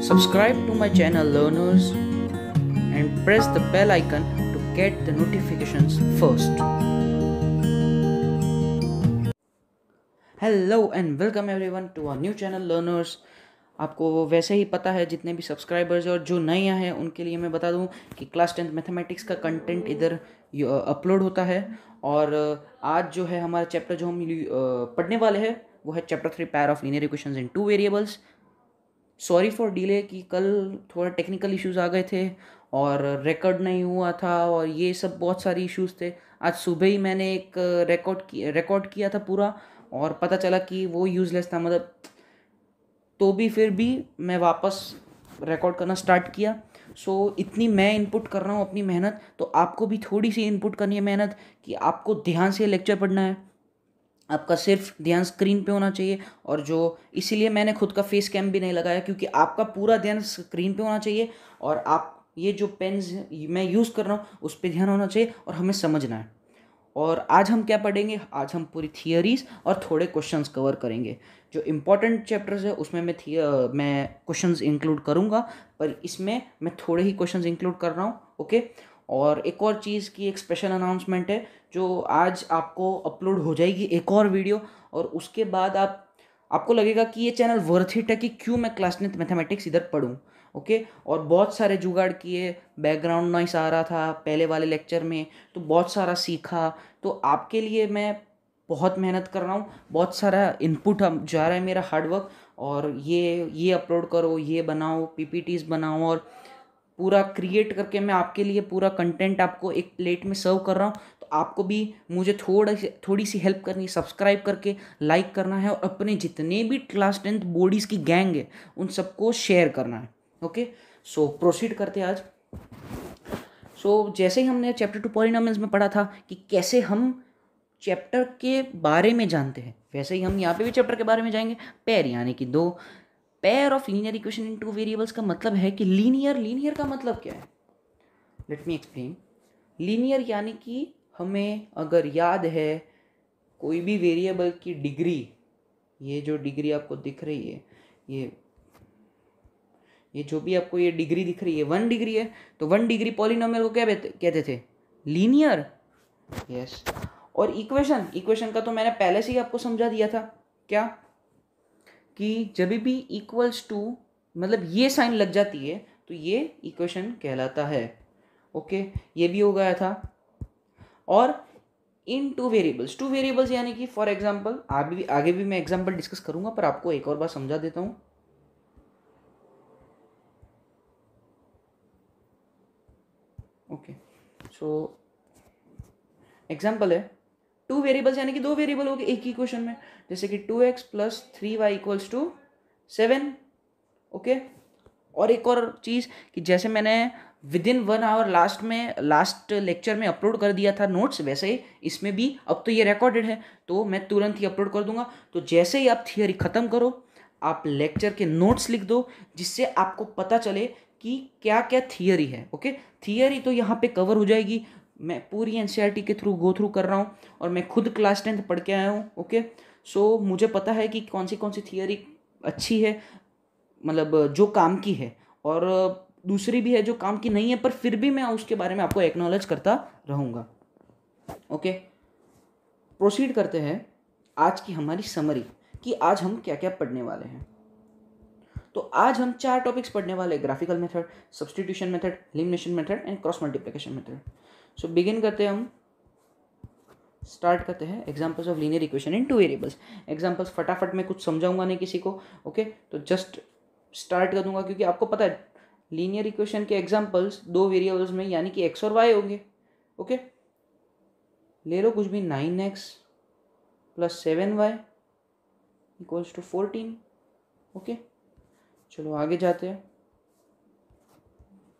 Subscribe to my channel learners and press the bell icon to get the notifications first. Hello and welcome everyone to our new channel learners. आपको वैसे ही पता है जितने भी subscribers हैं और जो नए हैं उनके लिए मैं बता दूं कि क्लास 10th मैथमेटिक्स का कंटेंट इधर अपलोड होता है। और आज जो है हमारा चैप्टर जो हम पढ़ने वाले हैं वो है chapter 3 pair of linear equations in two variables. Sorry for delay कि कल थोड़ा टेक्निकल इश्यूज़ आ गए थे और रिकॉर्ड नहीं हुआ था और ये सब बहुत सारे इश्यूज़ थे। आज सुबह ही मैंने एक रिकॉर्ड किया था पूरा और पता चला कि वो यूज़लेस था, मतलब तो भी फिर भी मैं वापस रिकॉर्ड करना स्टार्ट किया। सो इतनी मैं इनपुट कर रहा हूँ अपनी मेहनत, तो आपको भी थोड़ी सी इनपुट करनी है मेहनत कि आपको ध्यान से लेक्चर पढ़ना है। आपका सिर्फ ध्यान स्क्रीन पे होना चाहिए और जो इसीलिए मैंने खुद का फेस कैम भी नहीं लगाया क्योंकि आपका पूरा ध्यान स्क्रीन पे होना चाहिए और आप ये जो पेन्स मैं यूज़ कर रहा हूँ उस पर ध्यान होना चाहिए और हमें समझना है। और आज हम क्या पढ़ेंगे, आज हम पूरी थियरीज और थोड़े क्वेश्चंस कवर करेंगे। जो इम्पोर्टेंट चैप्टर्स है उसमें मैं क्वेश्चंस इंक्लूड करूँगा, पर इसमें मैं थोड़े ही क्वेश्चंस इंक्लूड कर रहा हूँ। ओके। और एक और चीज़ की एक स्पेशल अनाउंसमेंट है जो आज आपको अपलोड हो जाएगी एक और वीडियो, और उसके बाद आपको लगेगा कि ये चैनल वर्थ इट है कि क्यों मैं क्लास 9th मैथमेटिक्स इधर पढ़ूँ। ओके। और बहुत सारे जुगाड़ किए, बैकग्राउंड नॉइस आ रहा था पहले वाले लेक्चर में तो बहुत सारा सीखा। तो आपके लिए मैं बहुत मेहनत कर रहा हूँ, बहुत सारा इनपुट हम जा रहा है मेरा हार्डवर्क। और ये अपलोड करो, ये बनाओ, पीपीटीज बनाओ और पूरा क्रिएट करके मैं आपके लिए पूरा कंटेंट आपको एक प्लेट में सर्व कर रहा हूँ। तो आपको भी मुझे थोड़ी सी हेल्प करनी है, सब्सक्राइब करके लाइक करना है और अपने जितने भी क्लास 10th बॉडीज़ की गैंग है उन सबको शेयर करना है। ओके। सो प्रोसीड करते हैं आज। जैसे ही हमने चैप्टर 2 पॉलिनोमियल्स में पढ़ा था कि कैसे हम चैप्टर के बारे में जानते हैं, वैसे ही हम यहाँ पे भी चैप्टर के बारे में जाएंगे। पेयर यानी कि दो, pair of linear equation in two variables का मतलब है कि लीनियर का मतलब क्या है। Let me explain. लीनियर यानी कि हमें अगर याद है कोई भी वेरिएबल की डिग्री, ये जो डिग्री आपको दिख रही है, ये जो भी आपको ये डिग्री दिख रही है 1 डिग्री है, तो 1 डिग्री पॉलिनोमियल को क्या कहते थे, लीनियर। यस। और इक्वेशन का तो मैंने पहले से ही आपको समझा दिया था क्या, कि जब भी इक्वल्स टू मतलब ये साइन लग जाती है तो ये इक्वेशन कहलाता है। ओके। ये भी हो गया था। और इन टू वेरिएबल्स यानी कि फॉर एग्जांपल आगे भी मैं एग्जांपल डिस्कस करूंगा, पर आपको एक और बार समझा देता हूं। ओके। सो एग्जांपल है, टू वेरिएबल्स यानी कि दो वेरिएबल हो गए एक ही इक्वेशन में, जैसे कि 2x + 3y = 7। ओके। और एक और चीज़ कि जैसे मैंने विदिन 1 आवर लास्ट लेक्चर में अपलोड कर दिया था नोट्स, वैसे ही इसमें भी अब तो ये रिकॉर्डेड है तो मैं तुरंत ही अपलोड कर दूंगा। तो जैसे ही आप थियरी ख़त्म करो आप लेक्चर के नोट्स लिख दो, जिससे आपको पता चले कि क्या क्या थियरी है। ओके। थियरी तो यहाँ पे कवर हो जाएगी, मैं पूरी एनसीईआरटी के थ्रू गो थ्रू कर रहा हूँ और मैं खुद क्लास 10th पढ़ के आया हूँ। ओके। सो मुझे पता है कि कौन सी थियरी अच्छी है, मतलब जो काम की है, और दूसरी भी है जो काम की नहीं है, पर फिर भी मैं उसके बारे में आपको एक्नॉलेज करता रहूँगा। ओके। प्रोसीड करते हैं आज की हमारी समरी कि आज हम क्या क्या पढ़ने वाले हैं। तो आज हम 4 टॉपिक्स पढ़ने वाले हैं, graphical method, substitution method, elimination method and cross multiplication method. So begin करते हैं, हम स्टार्ट करते हैं examples of linear equation in two variables. Examples फटाफट में कुछ समझाऊंगा नहीं किसी को। ओके। तो जस्ट स्टार्ट कर दूंगा क्योंकि आपको पता है लीनियर इक्वेशन के एग्जांपल्स दो वेरिएबल्स में यानी कि x और y होंगे। ओके। ले लो कुछ भी, 9x + 7y = 14। ओके। चलो आगे जाते हैं।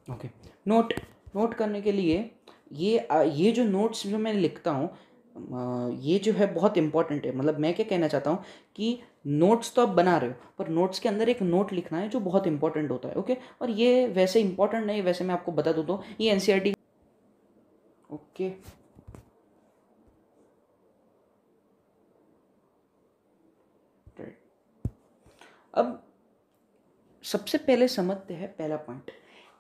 ओके। नोट करने के लिए ये जो नोट्स जो मैं लिखता हूँ ये जो है बहुत इंपॉर्टेंट है। मतलब मैं क्या कहना चाहता हूँ कि नोट्स तो आप बना रहे हो, पर नोट्स के अंदर एक नोट लिखना है जो बहुत इंपॉर्टेंट होता है। ओके। और ये वैसे इंपॉर्टेंट नहीं, वैसे मैं आपको बता दूँ तो ये एनसीईआरटी। ओके। अब सबसे पहले समझते हैं पहला point,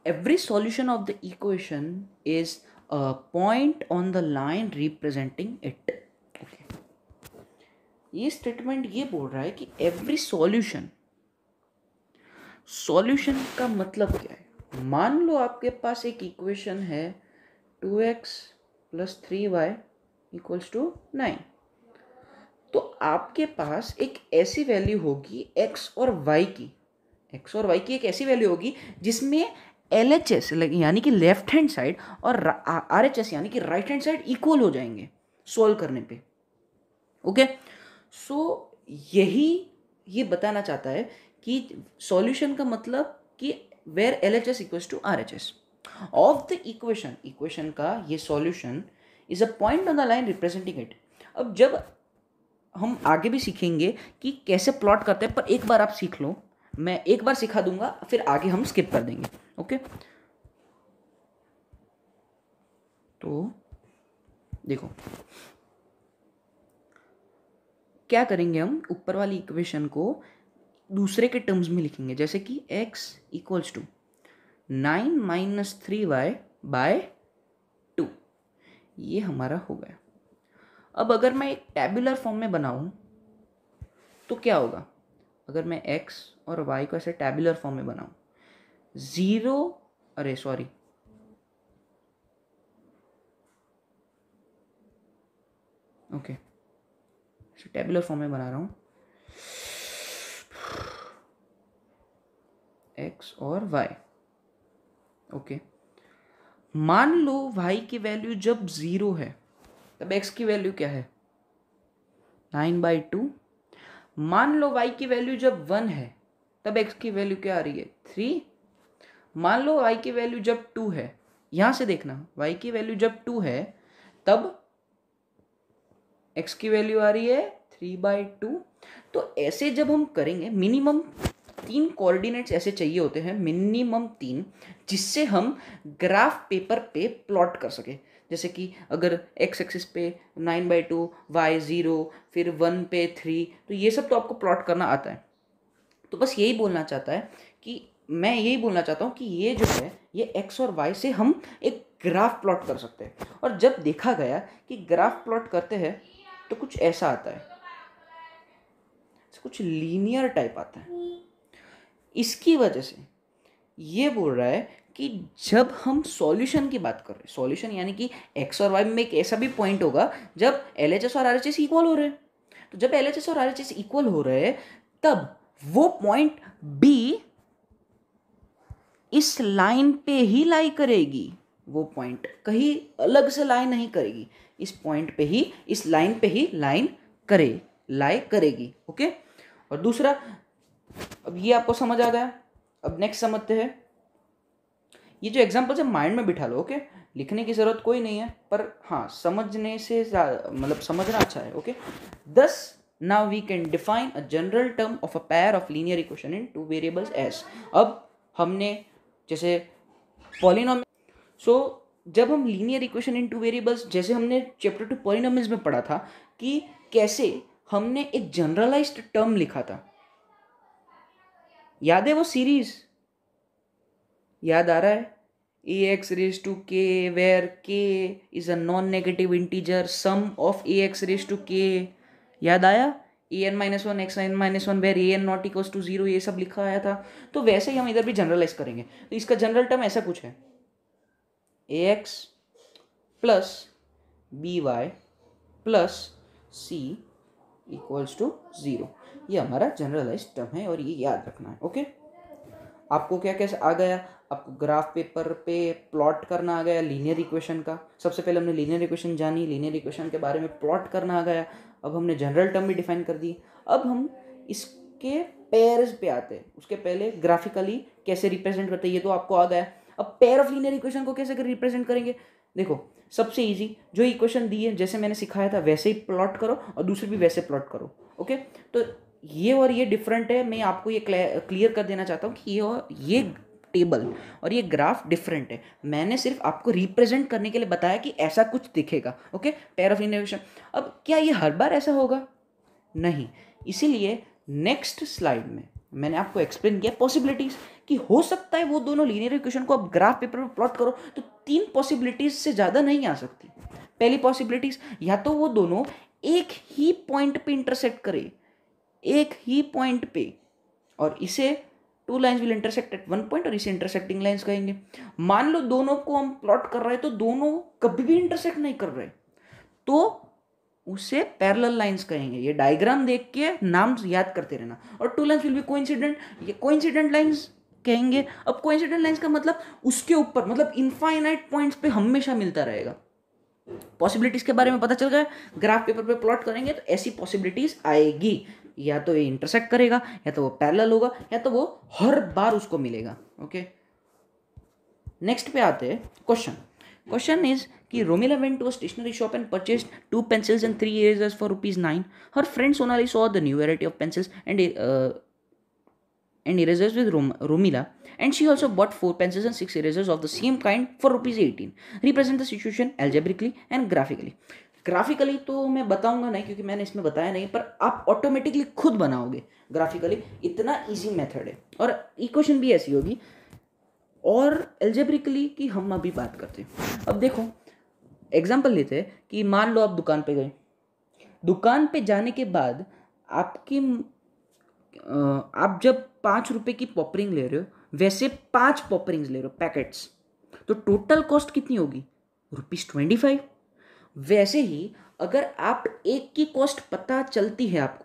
every solution of the equation is a point on the line representing it. Okay, ये स्टेटमेंट ये बोल रहा है कि एवरी सॉल्यूशन, सॉल्यूशन का मतलब क्या है? मान लो आपके पास एक इक्वेशन है 2x + 3y = 9, तो आपके पास एक ऐसी वैल्यू होगी x और y की, एक ऐसी वैल्यू होगी जिसमें LHS यानी कि लेफ्ट हैंड साइड और RHS यानी कि राइट हैंड साइड इक्वल हो जाएंगे सोल्व करने पे। ओके, सो यही ये बताना चाहता है कि सॉल्यूशन का मतलब कि where LHS = RHS of the equation का ये solution is a point on the line representing it. अब जब हम आगे भी सीखेंगे कि कैसे प्लॉट करते हैं, पर एक बार आप सीख लो, मैं एक बार सिखा दूंगा, फिर आगे हम स्किप कर देंगे। ओके, तो देखो क्या करेंगे, हम ऊपर वाली इक्वेशन को दूसरे के टर्म्स में लिखेंगे, जैसे कि x = 9 - 3y/2, ये हमारा हो गया। अब अगर मैं एक टैबुलर फॉर्म में बनाऊं तो क्या होगा? अगर मैं x और y को ऐसे टैबुलर फॉर्म में बनाऊं, ओके, टैबुलर फॉर्म में बना रहा हूं x और y। ओके, मान लो y की वैल्यू जब 0 है तब x की वैल्यू क्या है? 9/2। मान लो y की वैल्यू जब 1 है तब x की वैल्यू क्या आ रही है? 3। मान लो y की वैल्यू जब 2 है, यहां से देखना, y की वैल्यू जब 2 है तब x की वैल्यू आ रही है 3/2। तो ऐसे जब हम करेंगे, मिनिमम 3 कोऑर्डिनेट्स ऐसे चाहिए होते हैं, मिनिमम 3, जिससे हम ग्राफ पेपर पे प्लॉट कर सके। जैसे कि अगर x एक्सिस पे 9/2, y 0, फिर 1 पे 3, तो ये सब तो आपको प्लॉट करना आता है। तो बस यही बोलना चाहता है कि मैं यही बोलना चाहता हूँ कि ये जो है, ये x और y से हम एक ग्राफ प्लॉट कर सकते हैं। और जब देखा गया कि ग्राफ प्लॉट करते हैं तो कुछ ऐसा आता है, कुछ लीनियर टाइप आता है। इसकी वजह से ये बोल रहा है कि जब हम सॉल्यूशन की बात कर रहे हैं, सॉल्यूशन यानी कि x और y में एक ऐसा भी पॉइंट होगा जब LHS और RHS इक्वल हो रहे हैं। तो जब LHS और RHS इक्वल हो रहे हैं तब वो पॉइंट B इस लाइन पे ही लाई करेगी, वो पॉइंट कहीं अलग से लाई नहीं करेगी, इस पॉइंट पे ही, इस लाइन पे ही लाई करेगी। ओके, और दूसरा, अब ये आपको समझ आ गया। अब नेक्स्ट समझते हैं। ये जो एग्जांपल्स है माइंड में बिठा लो। ओके, लिखने की जरूरत कोई नहीं है, पर हाँ समझने से मतलब समझना अच्छा है। Okay, thus now we can define a general term of a pair of linear equation in two variables as। अब हमने जैसे पॉलिनोमियल, जब हम लीनियर इक्वेशन इन टू वेरिएबल्स, जैसे हमने चैप्टर 2 पॉलिनोमियल्स में पढ़ा था कि कैसे हमने एक जनरलाइज्ड टर्म लिखा था, याद है वो सीरीज? याद आ रहा है? ax⁴k where k is a non-negative integer sum of ax⁴k। याद आया? an-1 xn-1 where an not equals to 0, ये सब लिखा आया था। तो वैसे ही हम इधर भी जनरलाइज करेंगे। तो इसका जनरल टर्म ऐसा कुछ है, ax + by + c = 0। ये हमारा जनरलाइज टर्म है और ये याद रखना है। ओके, आपको क्या कैसे आ गया? आपको ग्राफ पेपर पे प्लॉट करना आ गया लीनियर इक्वेशन का। सबसे पहले हमने लीनियर इक्वेशन जानी, लीनियर इक्वेशन के बारे में प्लॉट करना आ गया। अब हमने जनरल टर्म भी डिफाइन कर दी। अब हम इसके पेयर्स पे आते हैं। उसके पहले ग्राफिकली कैसे रिप्रेजेंट करते हैं ये तो आपको आ गया। अब पेयर ऑफ लीनियर इक्वेशन को कैसे रिप्रेजेंट करेंगे? देखो, सबसे इजी जो इक्वेशन दी है, जैसे मैंने सिखाया था वैसे ही प्लॉट करो और दूसरी भी वैसे प्लॉट करो। ओके, तो ये और ये डिफरेंट है। मैं आपको ये क्लियर कर देना चाहता हूँ कि ये टेबल और ये ग्राफ डिफरेंट है। मैंने सिर्फ आपको रिप्रेजेंट करने के लिए बताया कि ऐसा कुछ दिखेगा। Okay, pair of equation. अब क्या ये हर बार ऐसा होगा? नहीं, इसीलिए नेक्स्ट स्लाइड में मैंने आपको एक्सप्लेन किया पॉसिबिलिटीज कि हो सकता है वो दोनों लीनियर इक्वेशन को आप ग्राफ पेपर पर प्लॉट करो तो 3 पॉसिबिलिटीज से ज़्यादा नहीं आ सकती। पहली पॉसिबिलिटीज, या तो वो दोनों एक ही पॉइंट पे इंटरसेक्ट करे, एक ही पॉइंट पे, और इसे 2 lines will intersect at 1 point, और इसे इंटरसेक्टिंग लाइन्स कहेंगे। मान लो दोनों को हम प्लॉट कर रहे हैं तो दोनों कभी भी इंटरसेक्ट नहीं कर रहे, तो उसे पैरेलल लाइंस कहेंगे। ये डायग्राम देख के नाम याद करते रहना। और 2 लाइंस विल बी कोइंसिडेंट, ये कोइंसिडेंट लाइंस कहेंगे। अब कोइंसिडेंट लाइंस का मतलब उसके ऊपर, मतलब इनफाइनाइट पॉइंट्स पे हमेशा मिलता रहेगा। पॉसिबिलिटीज के बारे में पता चल गया। ग्राफ पेपर पे प्लॉट करेंगे तो ऐसी पॉसिबिलिटीज आएगी, या तो ये इंटरसेक्ट करेगा, या तो वो पैरेलल होगा, या तो वो हर बार उसको मिलेगा। ओके, नेक्स्ट पे आते हैं क्वेश्चन। Question is कि Romila went to a stationery shop and purchased 2 pencils and 3 erasers for ₹9. Her friend Sonali saw the new variety of pencils and erasers with Romila, and she also bought 4 pencils and 6 erasers of the same kind for ₹18. Represent the situation algebraically and graphically. Graphically तो मैं बताऊंगा नहीं क्योंकि मैंने इसमें बताया नहीं, पर आप ऑटोमेटिकली खुद बनाओगे ग्राफिकली, इतना इजी मेथड है और इक्वेशन भी ऐसी होगी। और एल्जेब्रिकली की हम अभी बात करते हैं। अब देखो एग्जांपल लेते हैं कि मान लो आप दुकान पे गए, दुकान पे जाने के बाद आप जब 5 रुपए की पॉपरिंग ले रहे हो, वैसे 5 पॉपरिंग्स ले रहे हो पैकेट्स, तो टोटल कॉस्ट कितनी होगी? ₹25। वैसे ही अगर आप एक की कॉस्ट पता चलती है आपको,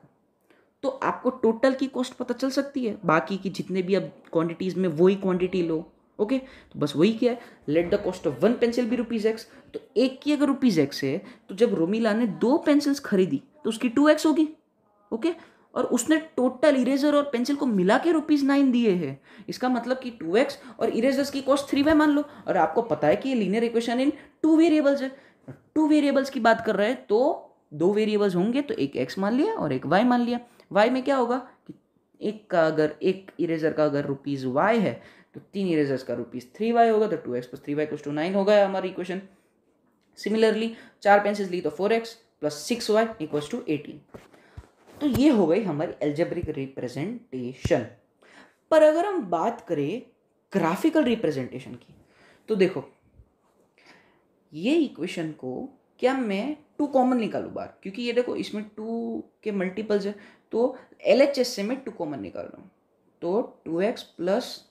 तो आपको टोटल की कॉस्ट पता चल सकती है। बाकी की जितने भी अब क्वांटिटीज में वही क्वांटिटी लो। ओके, तो बस वही क्या है, let the cost of 1 pencil भी ₹X। तो एक की अगर ₹X है, तो जब रोमिला ने 2 पेंसिल्स खरीदी तो उसकी 2x होगी। ओके, और उसने टोटल इरेजर और पेंसिल को मिला के ₹9 दिए हैं। इसका मतलब कि 2x और इरेजर्स की कॉस्ट 3y मान लो। और आपको पता है कि ये लीनियर इक्वेशन इन 2 वेरिएबल्स है। 2 वेरिएबल्स की बात कर रहे हैं तो 2 वेरिएबल्स होंगे, तो एक x मान लिया और एक y मान लिया। y में क्या होगा कि एक इरेजर का अगर ₹y है तो 3 इरेजर्स का ₹3y होगा, तो 2x + 3y = 9 होगा हमारी इक्वेशन। सिमिलरली 4 पेंसिल्स ली तो 4x + 6y = 18। तो ये हो गई हमारी एल्जेब्रिक रिप्रेजेंटेशन। पर अगर हम बात करें ग्राफिकल रिप्रेजेंटेशन की, तो देखो ये इक्वेशन को क्या मैं 2 कॉमन निकालूं बाहर, क्योंकि ये देखो इसमें 2 के मल्टीपल्स है, तो LHS से मैं 2 कॉमन निकाल रहा हूँ, तो 2x +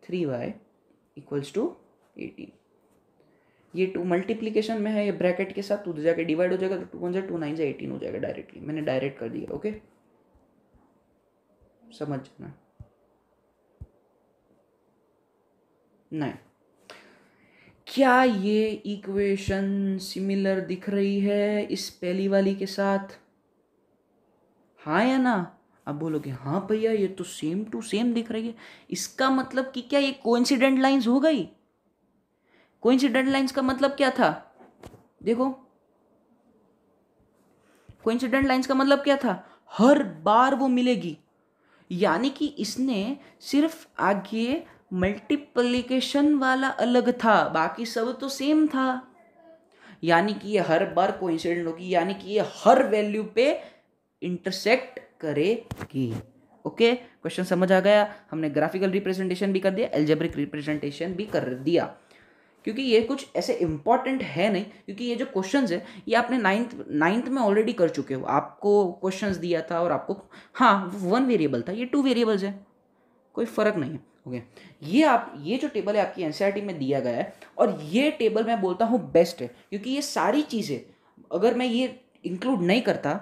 3y = 18। ये 2 मल्टीप्लीकेशन में है, ये ब्रैकेट के साथ, 2 जाके डिवाइड हो जाएगा, तो 2 1 2 9 से 18 हो जाएगा डायरेक्टली। मैंने डायरेक्ट कर दिया। ओके, समझ जाना। नहीं, क्या ये इक्वेशन सिमिलर दिख रही है इस पहली वाली के साथ? हाँ या ना? आप बोलोगे हाँ भैया ये तो सेम टू सेम दिख रही है। इसका मतलब कि क्या ये कोइंसिडेंट लाइंस हो गई? कोइंसिडेंट लाइंस का मतलब क्या था? देखो, कोइंसिडेंट लाइंस का मतलब क्या था? हर बार वो मिलेगी। यानी कि इसने सिर्फ आगे मल्टीप्लिकेशन वाला अलग था, बाकी सब तो सेम था। यानी कि ये हर बार कोइंसिडेंट होगी, यानी कि ये हर वैल्यू पे इंटरसेक्ट करेगी। ओके, क्वेश्चन समझ आ गया? हमने ग्राफिकल रिप्रेजेंटेशन भी कर दिया, एल्जेब्रिक रिप्रेजेंटेशन भी कर दिया, क्योंकि ये कुछ ऐसे इंपॉर्टेंट है नहीं, क्योंकि ये जो क्वेश्चंस है ये आपने नाइन्थ में ऑलरेडी कर चुके हो। आपको क्वेश्चंस दिया था और आपको, हाँ 1 वेरिएबल था, ये 2 वेरिएबल्स है, कोई फर्क नहीं है। ओके, ये जो टेबल है आपकी एनसीईआरटी में दिया गया है, और ये टेबल मैं बोलता हूँ बेस्ट है, क्योंकि ये सारी चीज़ें अगर मैं ये इंक्लूड नहीं करता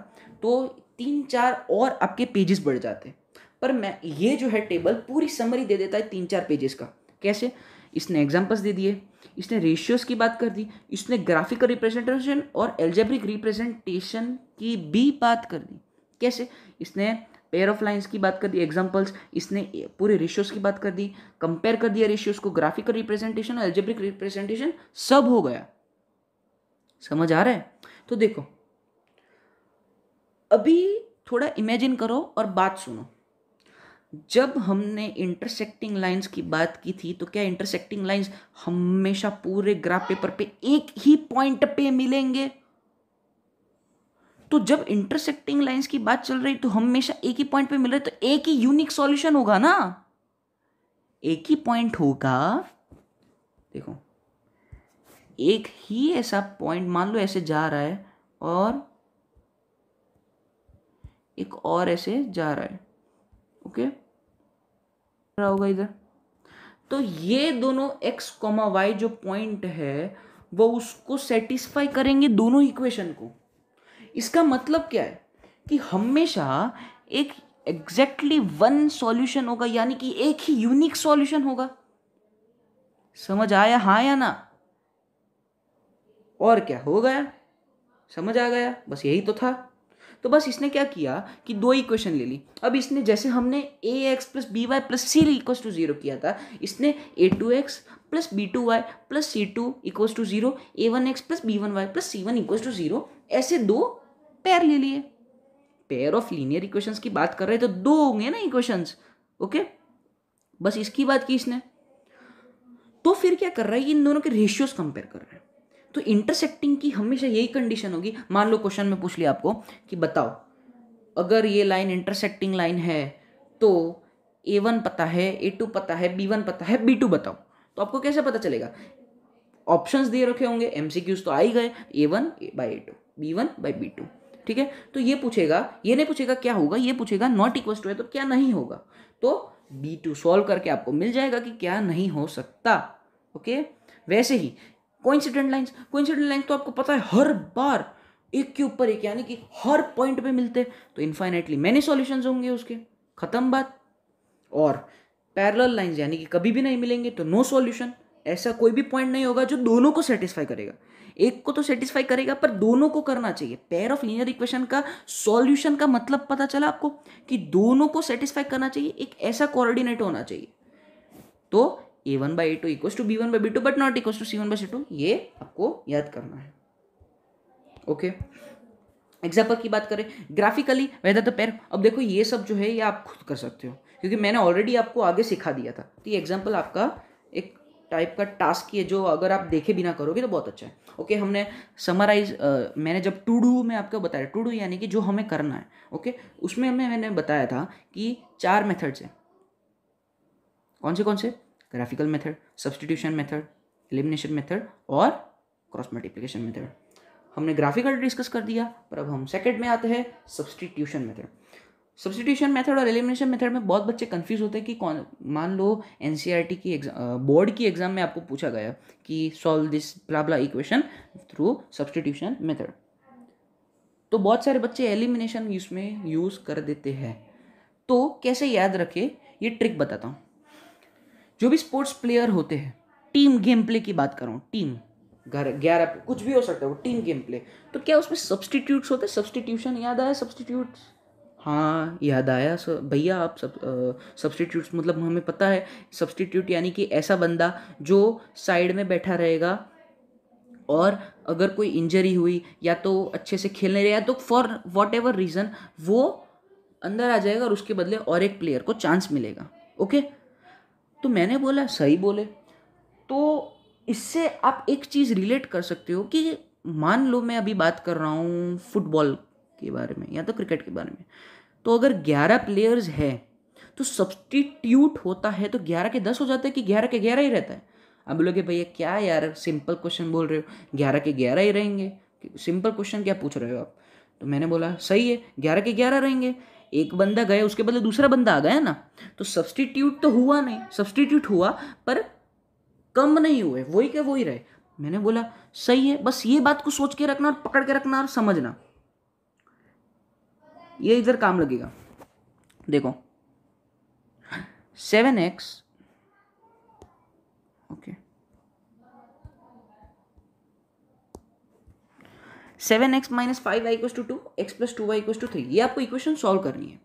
तो 3-4 और आपके पेजेस बढ़ जाते, पर मैं ये जो है टेबल पूरी समरी दे देता है 3-4 पेजेस का। कैसे? इसने एग्जांपल्स दे दिए, इसने रेशियोज की बात कर दी, इसने ग्राफिकल रिप्रेजेंटेशन और एल्जेब्रिक रिप्रेजेंटेशन की भी बात कर दी। कैसे? इसने पेयर ऑफ लाइंस की बात कर दी, एग्जांपल्स, इसने पूरे रेशियोज की बात कर दी, कंपेयर कर दिया रेशियोज को, ग्राफिकल रिप्रेजेंटेशन और एल्जेब्रिक रिप्रेजेंटेशन सब हो गया। समझ आ रहा है? तो देखो अभी थोड़ा इमेजिन करो और बात सुनो। जब हमने इंटरसेक्टिंग लाइंस की बात की थी, तो क्या इंटरसेक्टिंग लाइंस हमेशा पूरे ग्राफ पेपर पे एक ही पॉइंट पे मिलेंगे? तो जब इंटरसेक्टिंग लाइंस की बात चल रही तो हमेशा एक ही पॉइंट पे मिल रहे, तो एक ही यूनिक सॉल्यूशन होगा ना, एक ही पॉइंट होगा। देखो एक ही ऐसा पॉइंट मान लो ऐसे जा रहा है और एक और ऐसे जा रहा है, ओके रहा होगा इधर, तो ये दोनों x, y जो पॉइंट है वो उसको सेटिस्फाई करेंगे दोनों इक्वेशन को। इसका मतलब क्या है कि हमेशा एक एग्जैक्टली वन सॉल्यूशन होगा, यानी कि एक ही यूनिक सॉल्यूशन होगा। समझ आया हाँ या ना? और क्या हो गया, समझ आ गया, बस यही तो था। तो बस इसने क्या किया कि दो इक्वेशन ले ली। अब इसने जैसे हमने ax plus b y plus c equal to zero किया था, इसने a2x plus b2y plus c2 equal to zero, a1x plus b1y plus c1 equal to zero, ऐसे दो पेयर ले लिए। पेयर ऑफ लीनियर इक्वेशंस की बात कर रहे हैं तो दो होंगे ना इक्वेशंस, ओके। बस इसकी बात की इसने। तो फिर क्या कर रहा है, इन दोनों के रेशियोज कंपेयर कर रहा है। तो इंटरसेक्टिंग की हमेशा यही कंडीशन होगी। मान लो क्वेश्चन में पूछ लिया आपको कि बताओ अगर ये लाइन इंटरसेक्टिंग लाइन है तो a1 पता है, a2 पता है, b1 पता है, b2 बताओ। तो आपको कैसे पता चलेगा? ऑप्शंस दिए रखे होंगे, एमसीक्यूज तो आ ही गए, a1 by a2, b1 by b2, ठीक है। तो ये पूछेगा, ये नहीं पूछेगा क्या होगा, ये पूछेगा नॉट इक्वल टू है तो क्या नहीं होगा। तो b2 सॉल्व करके आपको मिल जाएगा कि क्या नहीं हो सकता, ओके। वैसे ही कोइंसिडेंट लाइंस तो आपको पता है हर बार एक के ऊपर एक, यानी कि हर पॉइंट पे मिलते, तो इनफाइनाइटली मैनी सॉल्यूशंस होंगे उसके, खत्म बात। और पैरेलल लाइंस यानी कि कभी भी नहीं मिलेंगे तो नो सॉल्यूशन, ऐसा कोई भी पॉइंट नहीं होगा जो दोनों को सेटिस्फाई करेगा। एक को तो सेटिस्फाई करेगा पर दोनों को करना चाहिए। पेयर ऑफ लीनियर इक्वेशन का सॉल्यूशन का मतलब पता चला आपको कि दोनों को सेटिस्फाई करना चाहिए, एक ऐसा कोऑर्डिनेट होना चाहिए। तो a1 by a2 equal to b1 by b2 but not equal to c1 by c2, ये आपको याद करना है, ओके। एग्जाम्पल की बात करें ग्राफिकली वेदर द पेयर, अब देखो ये सब जो है ये आप खुद कर सकते हो क्योंकि मैंने ऑलरेडी आपको आगे सिखा दिया था। तो ये एग्जाम्पल आपका एक टाइप का टास्क है जो अगर आप देखे बिना करोगे तो बहुत अच्छा है, ओके। हमने समराइज मैंने जब टू डू में आपको बताया, टू डू यानी कि जो हमें करना है, ओके, उसमें मैंने बताया था कि 4 मेथड्स हैं। कौन से? Graphical method, substitution method, elimination method और क्रॉस मल्टीप्लिकेशन मेथड। हमने ग्राफिकल डिस्कस कर दिया, पर अब हम सेकंड में आते हैं सब्स्टिट्यूशन मेथड। सब्स्टिट्यूशन मेथड और एलिमिनेशन मेथड में बहुत बच्चे कंफ्यूज होते हैं कि कौन, मान लो एनसीईआरटी की बोर्ड की एग्जाम में आपको पूछा गया कि solve this blah blah equation through substitution method, तो बहुत सारे बच्चे एलिमिनेशन इसमें यूज कर देते हैं। तो कैसे याद रखे, ये ट्रिक बताता हूँ। जो भी स्पोर्ट्स प्लेयर होते हैं, टीम गेम प्ले की बात कर रहा हूँ, टीम 11 कुछ भी हो सकता है वो टीम गेम प्ले, तो क्या उसमें सब्स्टिट्यूट्स होते हैं? सब्स्टिट्यूशन याद आया? सब्स्टिट्यूट्स, हाँ याद आया भैया। आप सब्स्टिट्यूट्स मतलब हमें पता है, सब्स्टिट्यूट यानी कि ऐसा बंदा जो साइड में बैठा रहेगा और अगर कोई इंजरी हुई या तो अच्छे से खेल नहीं रहा तो फॉर वॉट एवर रीज़न वो अंदर आ जाएगा और उसके बदले और एक प्लेयर को चांस मिलेगा, ओके। तो मैंने बोला सही बोले। तो इससे आप एक चीज़ रिलेट कर सकते हो कि मान लो मैं अभी बात कर रहा हूँ फुटबॉल के बारे में या तो क्रिकेट के बारे में, तो अगर 11 प्लेयर्स है तो सब्स्टिट्यूट होता है तो 11 के 10 हो जाता है कि 11 के 11 ही रहता है। अब बोलोगे भैया क्या यार सिंपल क्वेश्चन बोल रहे हो, 11 के 11 ही रहेंगे, सिंपल क्वेश्चन क्या पूछ रहे हो आप? तो मैंने बोला सही है, 11 के 11 रहेंगे। एक बंदा गया उसके बदले दूसरा बंदा आ गया ना, तो सब्स्टिट्यूट तो हुआ नहीं, सब्स्टिट्यूट हुआ पर कम नहीं हुए, वही के वही रहे। मैंने बोला सही है। बस ये बात को सोच के रखना और पकड़ के रखना और समझना, ये इधर काम लगेगा। देखो 7x, okay, 7x minus 5y equal to 2, x plus 2y equal to 3, ये आपको इक्वेशन सॉल्व करनी है।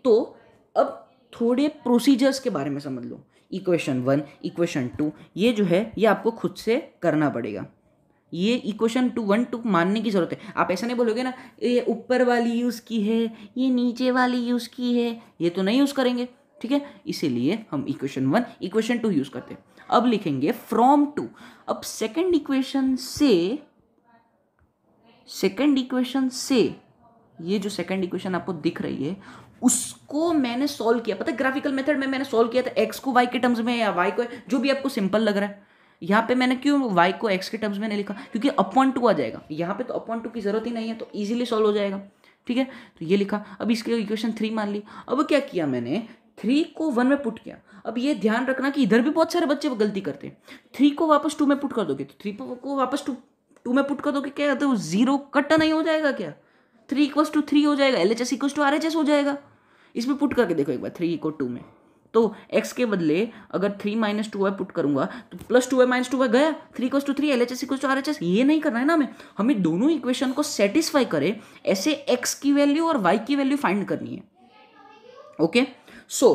तो अब थोड़े प्रोसीजर्स के बारे में समझ लो। इक्वेशन 1, इक्वेशन 2, ये जो है ये आपको खुद से करना पड़ेगा। ये इक्वेशन 2 1 2 मानने की जरूरत है। आप ऐसा नहीं बोलोगे ना ये ऊपर वाली यूज़ की है, ये नीचे वाली यूज़ की है, ये तो नहीं यूज़ करेंगे, ठीक है। इसीलिए हम इक्वेशन 1 इक्वेशन 2 यूज़ करते हैं। अब लिखेंगे फ्रॉम 2। अब सेकेंड इक्वेशन से सेकंड इक्वेशन से, ये जो सेकंड इक्वेशन आपको दिख रही है उसको मैंने सॉल्व किया। पता है ग्राफिकल मेथड में मैंने सॉल्व किया था एक्स को वाई के टर्म्स में या वाई को, जो भी आपको सिंपल लग रहा है। यहाँ पे मैंने क्यों वाई को एक्स के टर्म्स में नहीं लिखा, क्योंकि अपॉन टू आ जाएगा। यहाँ पे तो अपॉन टू की जरूरत ही नहीं है, तो इजीली सॉल्व हो जाएगा। ठीक है, तो ये लिखा। अब इसके इक्वेशन 3 मान ली। अब क्या किया मैंने, 3 को 1 में पुट किया। अब ये ध्यान रखना कि इधर भी बहुत सारे बच्चे गलती करते हैं। 3 को वापस 2 में पुट कर दोगे तो 3 को वापस 2 में पुट कर दोगे, क्या तो 0 कट नहीं हो जाएगा क्या, 3 = 3 हो जाएगा, LHS = RHS हो जाएगा। इसमें पुट करके देखो एक बार, 3 को 2 में, तो x के बदले अगर 3 - 2y पुट करूंगा तो +2y - 2y गया, 3 = 3, LHS = RHS। ये नहीं करना है ना हमें दोनों इक्वेशन को सेटिस्फाई करे ऐसे x की वैल्यू और y की वैल्यू फाइंड करनी है। ओके, सो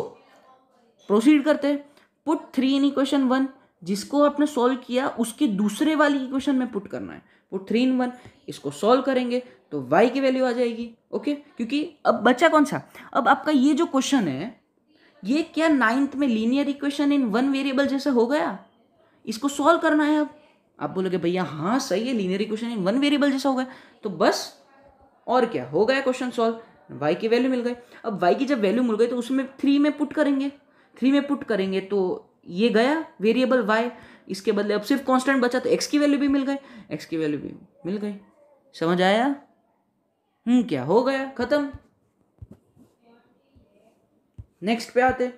प्रोसीड करते हैं। पुट 3 इन इक्वेशन 1, जिसको आपने सॉल्व किया उसके दूसरे वाली इक्वेशन में पुट करना है। पुट 3 इन 1, इसको सॉल्व करेंगे तो y की वैल्यू आ जाएगी। ओके, क्योंकि अब बचा कौन सा, अब आपका ये जो क्वेश्चन है ये क्या 9th में लीनियर इक्वेशन इन 1 वेरिएबल जैसा हो गया, इसको सॉल्व करना है। अब आप बोलोगे भैया हाँ सही है, लीनियर इक्वेशन इन 1 वेरिएबल जैसा हो गया, तो बस और क्या हो गया, क्वेश्चन सॉल्व, y की वैल्यू मिल गई। अब y की जब वैल्यू मिल गई तो उसमें 3 में पुट करेंगे, 3 में पुट करेंगे तो ये गया वेरिएबल y, इसके बदले अब सिर्फ कांस्टेंट बचा तो x की वैल्यू भी मिल गई, x की वैल्यू भी मिल गई। समझ आया? क्या हो गया, खत्म। नेक्स्ट पे आते,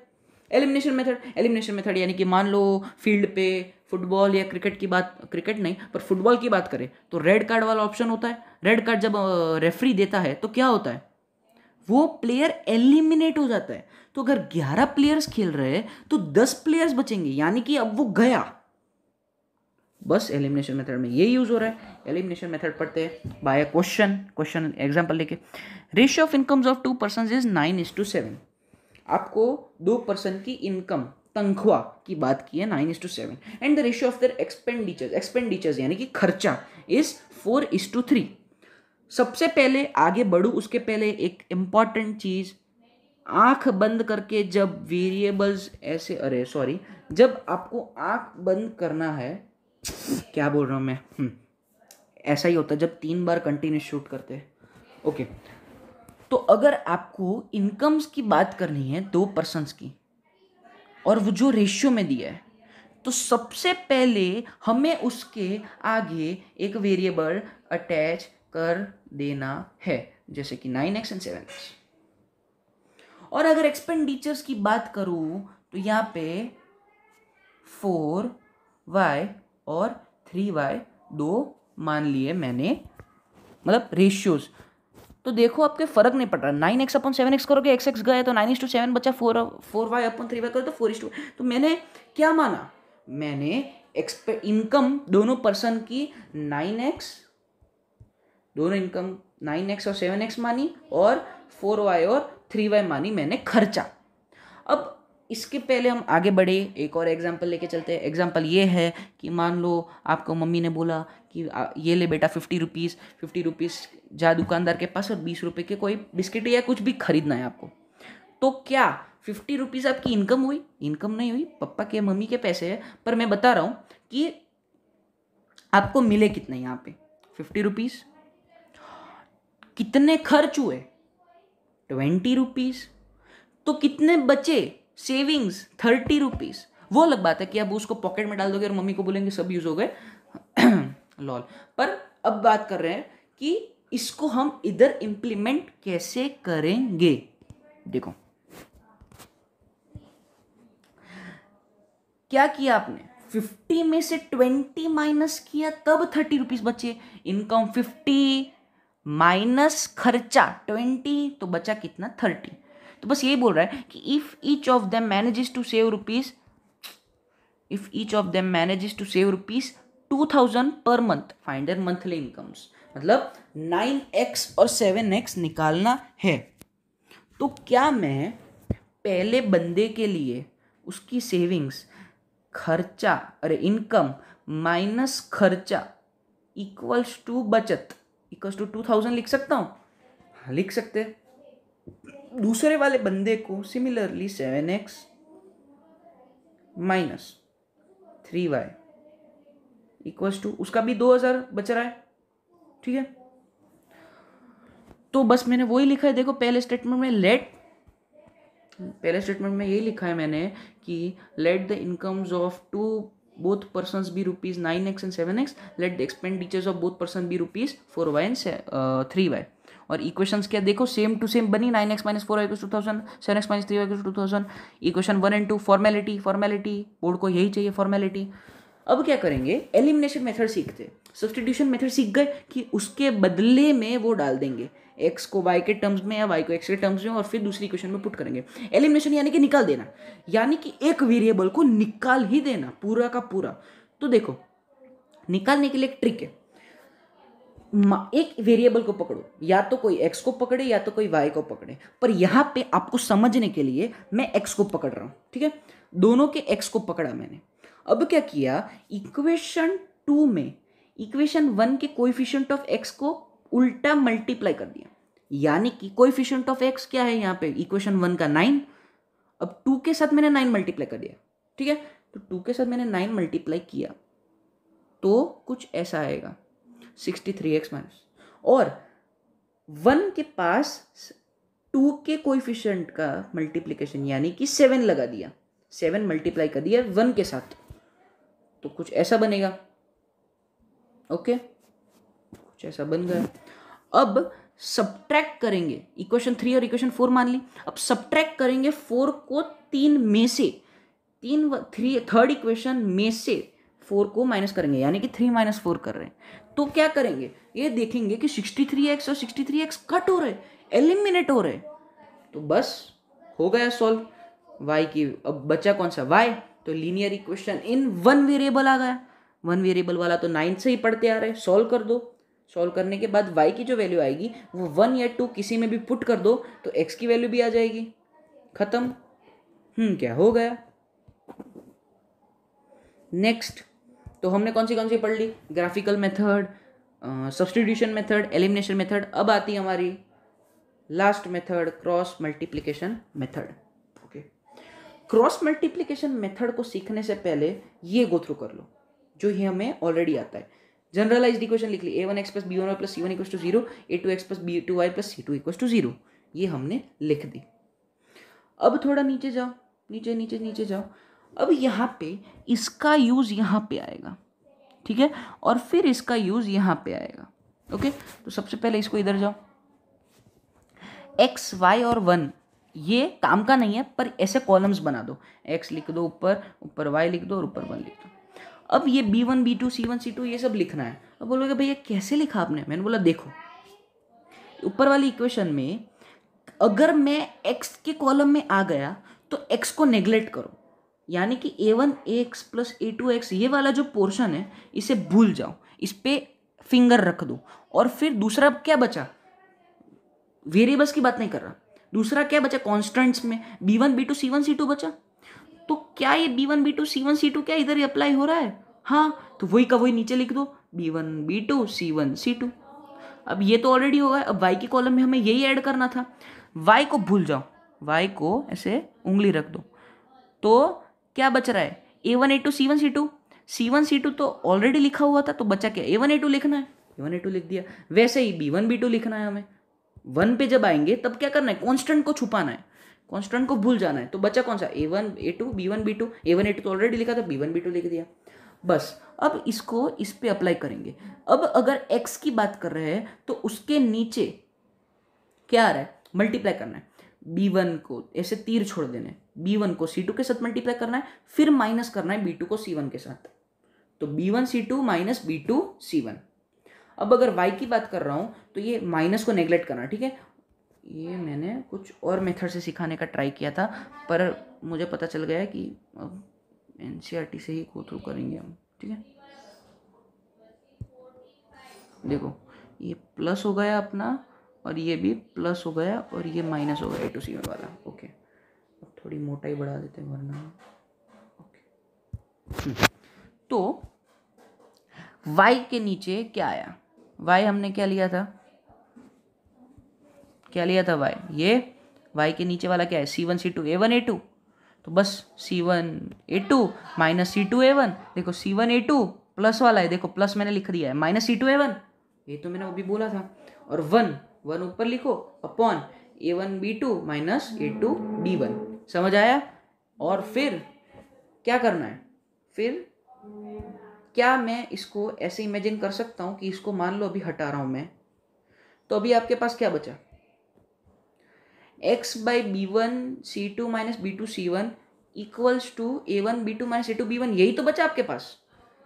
एलिमिनेशन मेथड। एलिमिनेशन मेथड यानी कि मान लो फील्ड पे फुटबॉल या क्रिकेट की बात, क्रिकेट नहीं पर फुटबॉल की बात करें तो रेड कार्ड वाला ऑप्शन होता है। रेड कार्ड जब रेफरी देता है तो क्या होता है, वो प्लेयर एलिमिनेट हो जाता है। तो अगर 11 प्लेयर्स खेल रहे हैं तो 10 प्लेयर्स बचेंगे, यानी कि अब वो गया। बस एलिमिनेशन मेथड में ये यूज हो रहा है। एलिमिनेशन मेथड पढ़ते हैं बाय क्वेश्चन एग्जांपल लेके। Ratio of incomes of 2 persons is 9:7। आपको 2 पर्सन की इनकम, तनख्वाह की बात की है, 9:7, and the ratio of their expenditures यानी कि खर्चा इज 4:3। सबसे पहले आगे बढ़ू उसके पहले एक इंपॉर्टेंट चीज, आंख बंद करके जब वेरिएबल्स ऐसे, अरे सॉरी, जब आपको आंख बंद करना है, क्या बोल रहा हूं मैं, ऐसा ही होता है जब 3 बार कंटिन्यूस शूट करते हैं। ओके, तो अगर आपको इनकम्स की बात करनी है 2 पर्सन्स की और वो जो रेशियो में दिया है, तो सबसे पहले हमें उसके आगे एक वेरिएबल अटैच कर देना है, जैसे कि 9x एंड 7x। और अगर एक्सपेंडिचर्स की बात करूं तो यहां पे 4y और 3y दो मान लिए मैंने, मतलब रेशियोज। तो देखो आपके फर्क नहीं पड़ रहा, 9x/7x करोगे x गया तो 9:7 बचा, 4y/3y करो तो 4:2। तो मैंने क्या माना, मैंने इनकम दोनों पर्सन की 9x, दोनों इनकम 9x और 7x मानी, और 4y और 3y मानी मैंने खर्चा। अब इसके पहले हम आगे बढ़े, एक और एग्जाम्पल लेके चलते हैं। एग्जाम्पल ये है कि मान लो आपको मम्मी ने बोला कि ये ले बेटा 50 रुपीज़ जा दुकानदार के पास और 20 रुपये के कोई बिस्किट या कुछ भी खरीदना है आपको। तो क्या 50 रुपीज़ आपकी इनकम हुई? इनकम नहीं हुई, पापा के मम्मी के पैसे है। पर मैं बता रहा हूँ कि आपको मिले कितने, यहाँ पे 50 रुपीज़। कितने खर्च हुए? 20 रुपीज़। तो कितने बचे सेविंग्स? 30 रुपीज़। वो अलग बात है कि आप उसको पॉकेट में डाल दोगे और मम्मी को बोलेंगे सब यूज हो गए लॉल। पर अब बात कर रहे हैं कि इसको हम इधर इंप्लीमेंट कैसे करेंगे। देखो क्या किया आपने, 50 में से 20 माइनस किया तब 30 रुपीज बचे। इनकम 50 माइनस खर्चा 20, तो बचा कितना? 30। तो बस यही बोल रहा है कि if each of them manages to save rupees, if each of them manages to save rupees 2000 per month, find their monthly incomes. मतलब 9x और 7x निकालना है। तो क्या मैं पहले बंदे के लिए उसकी सेविंग्स, खर्चा, अरे इनकम माइनस खर्चा इक्वल्स टू बचत इक्वल्स टू 2000 लिख सकता हूं? हाँ लिख सकते। दूसरे वाले बंदे को similarly 7x minus 3y equals to, उसका भी 2000 बच रहा है, ठीक है। तो बस मैंने वही लिखा है, देखो पहले स्टेटमेंट में यही लिखा है मैंने कि let the incomes of two both persons be rupees 9x and 7x, let the expenditures of both person be rupees 4y and 3y. और इक्वेशंस क्या देखो, सेम टू सेम बनी, 9x minus 4y equals 2000, 7x minus 3y equals 2000. Equation 1 and 2 formality, board को यही चाहिए formality. अब क्या करेंगे, एलिमिनेशन मेथड सीखते, सब्स्टिट्यूशन मेथड सीख गए कि उसके बदले में वो डाल देंगे x को y के टर्म्स में या y को x के टर्म्स में, और फिर दूसरी इक्वेशन में पुट करेंगे. एलिमिनेशन यानी कि निकाल देना, यानी कि एक वेरिएबल को निकाल ही देना पूरा का पूरा. तो देखो निकालने के लिए एक ट्रिक है, एक वेरिएबल को पकड़ो, या तो कोई x को पकड़े या तो कोई y को पकड़े, पर यहां पे आपको समझने के लिए मैं x को पकड़ रहा हूं, ठीक है. दोनों के x को पकड़ा मैंने. अब क्या किया, इक्वेशन 2 में इक्वेशन 1 के कोएफिशिएंट ऑफ x को उल्टा मल्टीप्लाई कर दिया, यानी कि कोएफिशिएंट ऑफ x क्या है यहाँ पे, इक्वेशन 1 का 9. अब 2 के साथ मैंने 9 मल्टीप्लाई कर दिया, ठीक है. तो 2 के साथ मैंने 9 मल्टीप्लाई किया तो कुछ ऐसा आएगा 63x माइनस, और 1 के पास 2 के कोएफिशिएंट का मल्टीप्लिकेशन यानी कि 7 लगा दिया, 7 मल्टीप्लाई कर दिया 1 के साथ, तो कुछ ऐसा बनेगा. ओके, कुछ ऐसा बन गया. अब सब्ट्रैक्ट करेंगे, इक्वेशन 3 और इक्वेशन 4 मान ली. अब सब्ट्रैक्ट करेंगे 4 को 3 में से, थर्ड इक्वेशन में से 4 को माइनस करेंगे, यानी कि 3 माइनस 4 कर रहे हैं. तो क्या करेंगे, ये देखेंगे कि 63x और 63x कट हो रहे, एलिमिनेट हो रहे. तो बस हो गया सॉल्व y की. अब बचा कौन सा, y. तो linear equation in one variable आ गया. वन वेरिएबल वाला तो 9 से ही पढ़ते आ रहे, सॉल्व कर दो. सॉल्व करने के बाद y की जो वैल्यू आएगी वो 1 या 2 किसी में भी पुट कर दो तो x की वैल्यू भी आ जाएगी. खत्म. क्या हो गया. नेक्स्ट, तो हमने कौन सी पढ़ ली, graphical method, substitution method, elimination method. अब आती है हमारी last method, cross multiplication method. Okay, cross multiplication method को सीखने से पहले ये गो थ्रू कर लो जो ये हमें ऑलरेडी आता है. जनरलाइज्ड इक्वेशन लिख ली, a1x plus b1y plus c1 equals to 0, a2x plus b2y plus c2 equals to 0. ये हमने लिख दी. अब थोड़ा नीचे जाओ, नीचे जाओ. अब यहाँ पे इसका यूज यहाँ पे आएगा, ठीक है, और फिर इसका यूज यहाँ पे आएगा. ओके, तो सबसे पहले इसको इधर जाओ, x, y और 1 ये काम का नहीं है, पर ऐसे कॉलम्स बना दो, x लिख दो ऊपर y लिख दो और ऊपर 1 लिख दो. अब ये b1 b2 c1 c2 ये सब लिखना है. अब बोलोगे भैया कैसे लिखा आपने, मैंने बोला देखो ऊपर वाली इक्वेशन में अगर मैं x के कॉलम में आ गया तो x को नेग्लेक्ट करो, यानी कि a1x प्लस a2x ये वाला जो पोर्शन है इसे भूल जाओ, इस पे फिंगर रख दो. और फिर दूसरा क्या बचा, वेरिएबल्स की बात नहीं कर रहा, दूसरा क्या बचा कॉन्स्टेंट्स में b1 b2 c1 c2 बचा. तो क्या ये b1 b2 c1 c2 क्या इधर ही अप्लाई हो रहा है, हाँ, तो वही का वही नीचे लिख दो b1 b2 c1 c2. अब ये तो ऑलरेडी होगा, अब y के कॉलम में हमें यही ऐड करना था. y को भूल जाओ, y को ऐसे उंगली रख दो, तो क्या बच रहा है a1 a2 c1 c2. c1 c2 तो ऑलरेडी लिखा हुआ था, तो बचा क्या, a1 a2 लिखना है, a1 a2 लिख दिया. वैसे ही b1 b2 लिखना है हमें. 1 पे जब आएंगे तब क्या करना है, कांस्टेंट को छुपाना है, कांस्टेंट को भूल जाना है. तो बचा कौन सा, a1 a2 b1 b2. a1 a2 तो ऑलरेडी लिखा था, b1 b2 लिख दिया. बस अब इसको इस पे अप्लाई करेंगे. अब अगर x की बात कर रहे हैं तो उसके नीचे क्या आ रहा है, मल्टीप्लाई करना है. b1 को ऐसे तीर छोड़ देने, b1 को c2 के साथ मल्टीप्लाई करना है, फिर माइनस करना है b2 को c1 के साथ. तो b1 c2 minus b2 c1. अब अगर y की बात कर रहा हूं तो ये माइनस को नेग्लेक्ट करना, ठीक है. ये मैंने कुछ और मेथड से सिखाने का ट्राई किया था, पर मुझे पता चल गया कि अब एनसीईआरटी से ही गो थ्रू करेंगे हम, ठीक है. देखो ये प्लस हो गया अपना, और ये भी प्लस हो गया, और ये माइनस हो गया a2 c1 वाला. ओके, अब थोड़ी मोटाई बढ़ा देते हैं वरना. ओके, तो y के नीचे क्या आया, y हमने क्या लिया था y, ये y के नीचे वाला क्या है, c1 c2 a1 a2. तो बस c1 a2 minus c2 a1. देखो c1 a2 प्लस वाला है, देखो प्लस मैंने लिख दिया है, माइनस c2 a1 ये तो मैंने अभी बोला था, और 1 1 ऊपर लिखो अपॉन A1B2 माइनस A2B1। समझ आया? और फिर क्या करना है? फिर क्या मैं इसको ऐसे इमेजिन कर सकता हूं कि इसको मान लो अभी हटा रहा हूं मैं, तो अभी आपके पास क्या बचा? x by B1C2 minus B2C1 equals to A1B2 minus A2B1, यही तो बचा आपके पास।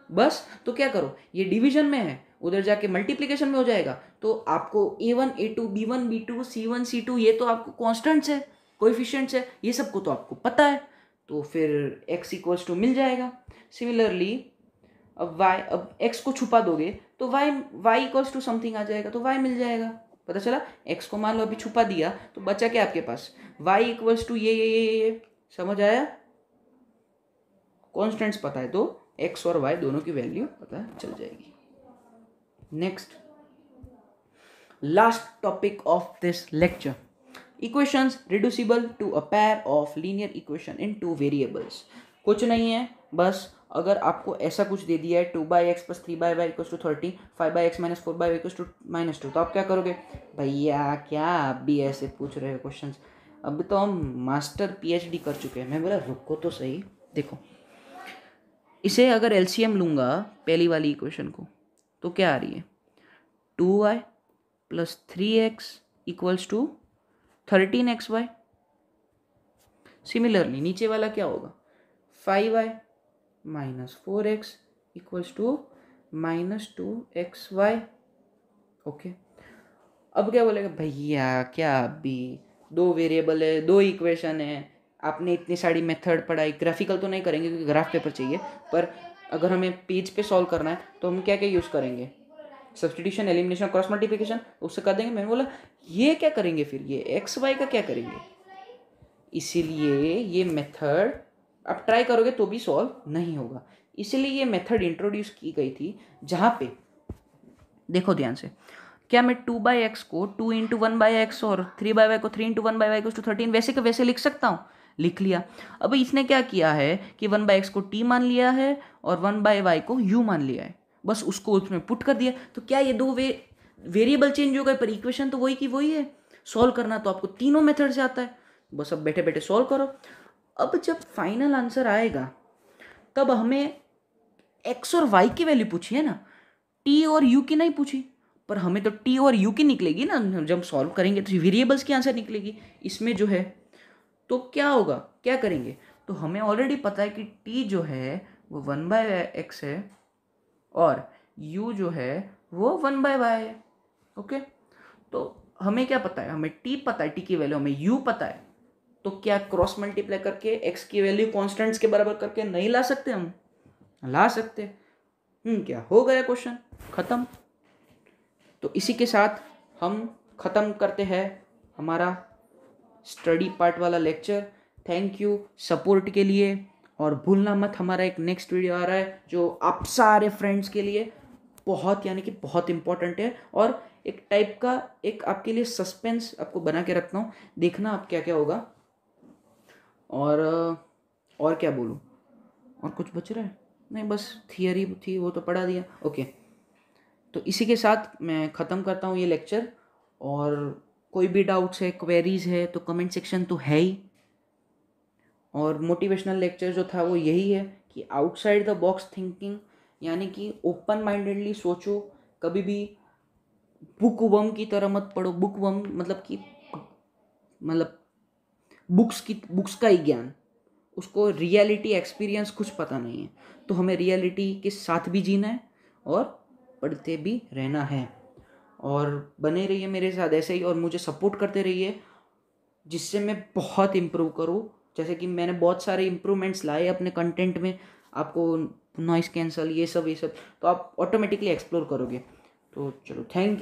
बस तो क्या करो, ये डिवीजन में है, उधर जाके मल्टीप्लिकेशन में हो जाएगा, तो आपको A1 A2 B1 B2 C1 C2 ये तो आपको कॉन्स्टेंट्स है, कोएफिशिएंट्स है, ये सबको तो आपको पता है, तो फिर x इक्वल्स टू मिल जाएगा। सिमिलरली अब x को छुपा दोगे तो y इक्वल्स टू समथिंग आ जाएगा, तो y मिल जाएगा। पता चला? x को मान लो अभी छुपा दिया तो बचा क्या आपके पास? y इक्वल्स टू ये। समझ आया? कॉन्स्टेंट्स पता है तो x और y दोनों की वैल्यू पता चल जाएगी। Next, last topic of this lecture, equations reducible to a pair of linear equation in 2 variables. कुछ नहीं है, बस अगर आपको ऐसा कुछ दे दिया है 2x plus 3y equals to 30, 5x minus 4y equals to -2, तो आप क्या करोगे? भैया क्या आप भी ऐसे पूछ रहे हो क्वेश्चंस? अब तो हम मास्टर PhD कर चुके हैं। मैं बोला रुको तो सही, देखो इसे अगर LCM लूँगा पहली वाली इक्वेशन को, तो क्या आ रही है? 2y plus 3x equals to 13xy। Similarly नीचे वाला क्या होगा? 5y minus 4x equals to -2xy। Okay, अब क्या बोलेगा? भैया क्या अभी 2 वेरिएबल है, 2 इक्वेशन है, आपने इतनी सारी मेथड पढ़ाई, ग्राफिकल तो नहीं करेंगे क्योंकि ग्राफ पेपर चाहिए, पर अगर हमें पेज पे सॉल्व करना है तो हम क्या क्या यूज़ करेंगे? सब्स्टिट्यूशन, एलिमिनेशन, क्रॉस मल्टीप्लिकेशन, उससे कर देंगे। मैंने बोला ये क्या करेंगे फिर? ये एक्स वाई का क्या करेंगे? इसीलिए ये मेथड आप ट्राई करोगे तो भी सॉल्व नहीं होगा, इसीलिए ये मेथड इंट्रोड्यूस की गई थी, जहाँ पे देखो ध्यान से, क्या मैं 2/x को 2 इंटू 1/x और 3/y को 3 इंटू 1/y को 13 वैसे के वैसे लिख सकता हूँ? लिख लिया। अब इसने क्या किया है कि 1/x को t मान लिया है और 1/y को u मान लिया है, बस उसको उसमें पुट कर दिया। तो क्या ये 2 वेरिएबल चेंज हो गए पर इक्वेशन तो वही की वही है। सॉल्व करना तो आपको तीनों मेथड से आता है, बस अब बैठे बैठे सॉल्व करो। अब जब फाइनल आंसर आएगा तब हमें x और y की वैल्यू पूछी है ना, t और u की नहीं पूछी, पर हमें तो t और u की निकलेगी ना, जब सॉल्व करेंगे तो वेरिएबल्स की आंसर निकलेगी इसमें जो है। तो क्या होगा, क्या करेंगे? तो हमें ऑलरेडी पता है कि t जो है वो 1/x है और u जो है वो 1/y है। ओके, तो हमें क्या पता है? हमें t पता है, t की वैल्यू, हमें u पता है, तो क्या क्रॉस मल्टीप्लाई करके x की वैल्यू कॉन्स्टेंट्स के बराबर करके नहीं ला सकते? हम ला सकते। क्या हो गया, क्वेश्चन खत्म। तो इसी के साथ हम ख़त्म करते हैं हमारा स्टडी पार्ट वाला लेक्चर। थैंक यू सपोर्ट के लिए, और भूलना मत हमारा एक नेक्स्ट वीडियो आ रहा है जो आप सारे फ्रेंड्स के लिए बहुत यानी कि बहुत इम्पोर्टेंट है, और एक टाइप का एक आपके लिए सस्पेंस आपको बना के रखता हूँ, देखना आप क्या क्या होगा। और क्या बोलूँ? और कुछ बच रहा है? नहीं, बस थियरी थी वो तो पढ़ा दिया। ओके, तो इसी के साथ मैं ख़त्म करता हूँ ये लेक्चर, और कोई भी डाउट्स है, क्वेरीज है तो कमेंट सेक्शन तो है ही। और मोटिवेशनल लेक्चर जो था वो यही है कि आउटसाइड द बॉक्स थिंकिंग, यानी कि ओपन माइंडेडली सोचो, कभी भी बुक वर्म की तरह मत पढ़ो। बुक वर्म मतलब बुक्स का ही ज्ञान, उसको रियलिटी एक्सपीरियंस कुछ पता नहीं है, तो हमें रियलिटी के साथ भी जीना है और पढ़ते भी रहना है। और बने रहिए मेरे साथ ऐसे ही, और मुझे सपोर्ट करते रहिए जिससे मैं बहुत इम्प्रूव करूँ। जैसे कि मैंने बहुत सारे इम्प्रूवमेंट्स लाए अपने कंटेंट में, आपको नॉइस कैंसल ये सब तो आप ऑटोमेटिकली एक्सप्लोर करोगे। तो चलो, थैंक यू।